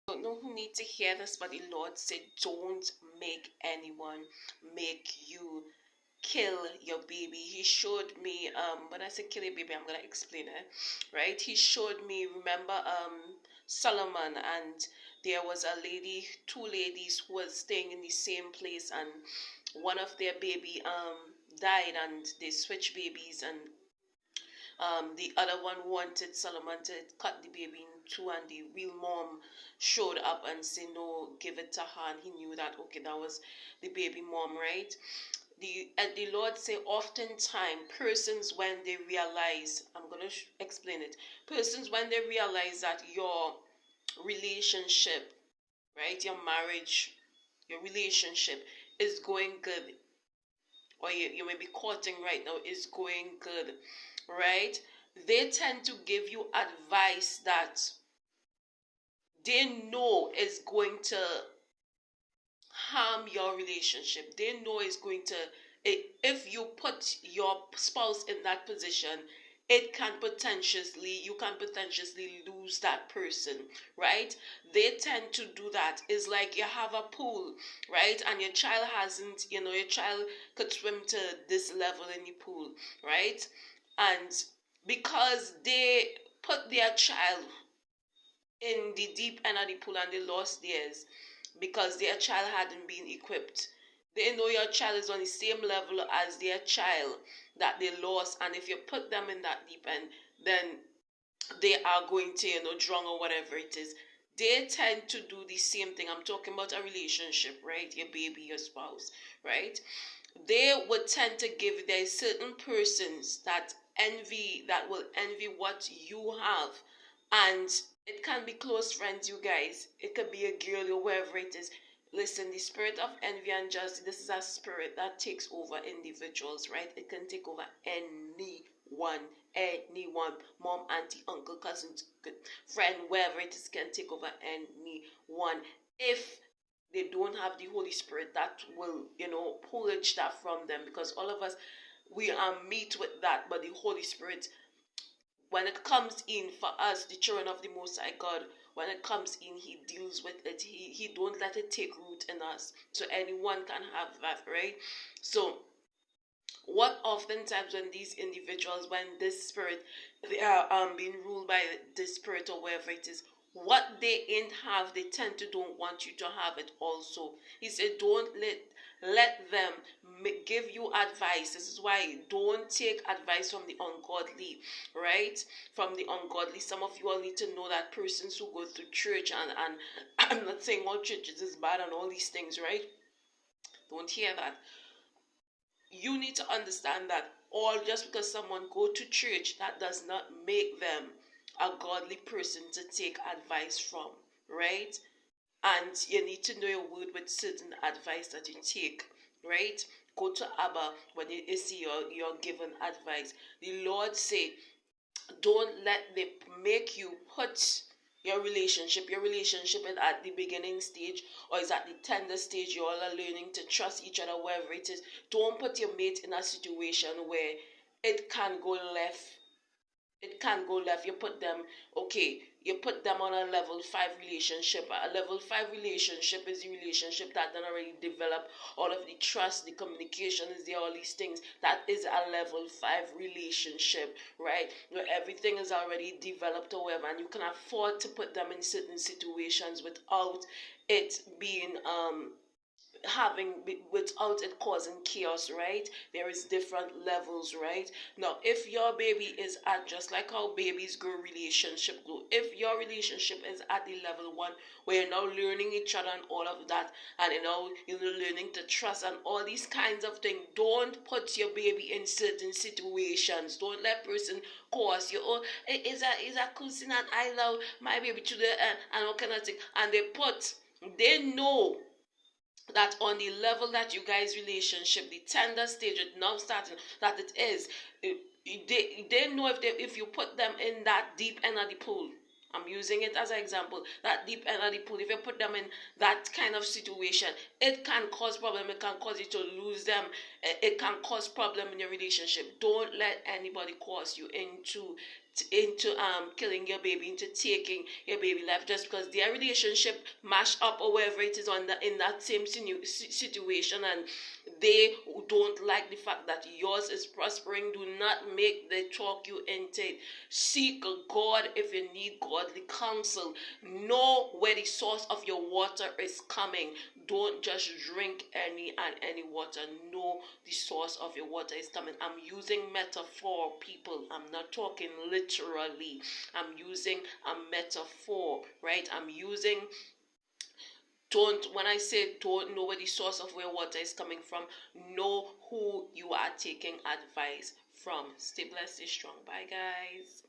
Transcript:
Don't know who need to hear this, but the Lord said, don't make anyone make you kill your baby. He showed me, when I say kill your baby, I'm gonna explain it, right? He showed me, remember, Solomon, and there was a lady, two ladies who was staying in the same place, and one of their baby died, and they switched babies, and the other one wanted Solomon to cut the baby in two, and the real mom showed up and said, no, give it to her. And he knew that, okay, that was the baby mom, right? The Lord say, oftentimes, persons when they realize, I'm going to explain it, persons when they realize that your relationship, right, your marriage, your relationship is going good, or you may be courting right now, is going good, right? They tend to give you advice that they know is going to harm your relationship. They know is going to, if you put your spouse in that position, you can potentially lose that person, right? They tend to do that. It's like you have a pool, right? And your child hasn't, your child could swim to this level in the pool, right? And because they put their child in the deep end of the pool and they lost theirs because their child hadn't been equipped. They know your child is on the same level as their child that they lost, and if you put them in that deep end, then they are going to, drown or whatever it is. They tend to do the same thing. I'm talking about a relationship, right? Your baby, your spouse, right? They would tend to give, there certain persons that will envy what you have, and it can be close friends, you guys. It could be a girl or wherever it is. Listen, the spirit of envy and jealousy, this is a spirit that takes over individuals, right? It can take over anyone, mom, auntie, uncle, cousin, friend, wherever it is, can take over anyone. If they don't have the Holy Spirit that will, purge that from them, because all of us, we are meet with that, but the Holy Spirit, when it comes in for us, the children of the Most High God, when it comes in, He deals with it. He don't let it take root in us. So anyone can have that, right? So what oftentimes when these individuals, when this spirit, they are being ruled by this spirit or wherever it is, what they ain't have, they tend to don't want you to have it also. He said, don't let them give you advice. This is why don't take advice from the ungodly, right? From the ungodly. Some of you all need to know that persons who go to church, and I'm not saying all churches is bad and all these things, right? Don't hear that. You need to understand that all just because someone go to church, that does not make them a godly person to take advice from, right? And you need to know your word with certain advice that you take, right? Go to Abba when you see you're given advice. The Lord say, don't let them make you put your relationship is at the beginning stage or is at the tender stage. You all are learning to trust each other, wherever it is. Don't put your mate in a situation where it can go left. You put them, okay, you put them on a level 5 relationship. A level 5 relationship is the relationship that done already develop all of the trust, the communication is there, all these things. That is a level 5 relationship, right? Where everything is already developed or whatever, and you can afford to put them in certain situations without it being having without it causing chaos, right? There is different levels, right? Now if your baby is at, just like how babies grow, relationship grow, if your relationship is at the level 1 where you're now learning each other and all of that, and you're learning to trust and all these kinds of things, don't put your baby in certain situations. Don't let person cause you, oh, is a cousin and I love my baby to the and all kind of thing, and they know that on the level that you guys relationship, the tender stage, it now starting, that it is, they know if you put them in that deep end of the pool, I'm using it as an example, that deep end of the pool, if you put them in that kind of situation, it can cause problem, it can cause you to lose them, it can cause problem in your relationship. Don't let anybody cause you into into killing your baby, into taking your baby life, just because their relationship mash up or wherever it is on the in that same situation, and they don't like the fact that yours is prospering. Do not make them talk you into it. Seek God if you need godly counsel. Know where the source of your water is coming. Don't just drink any and any water. Know the source of your water is coming. I'm using metaphor, people. I'm not talking literally. I'm using a metaphor, right? I'm using, don't, when I say don't know where the source of where water is coming from, know who you are taking advice from. Stay blessed, stay strong. Bye, guys.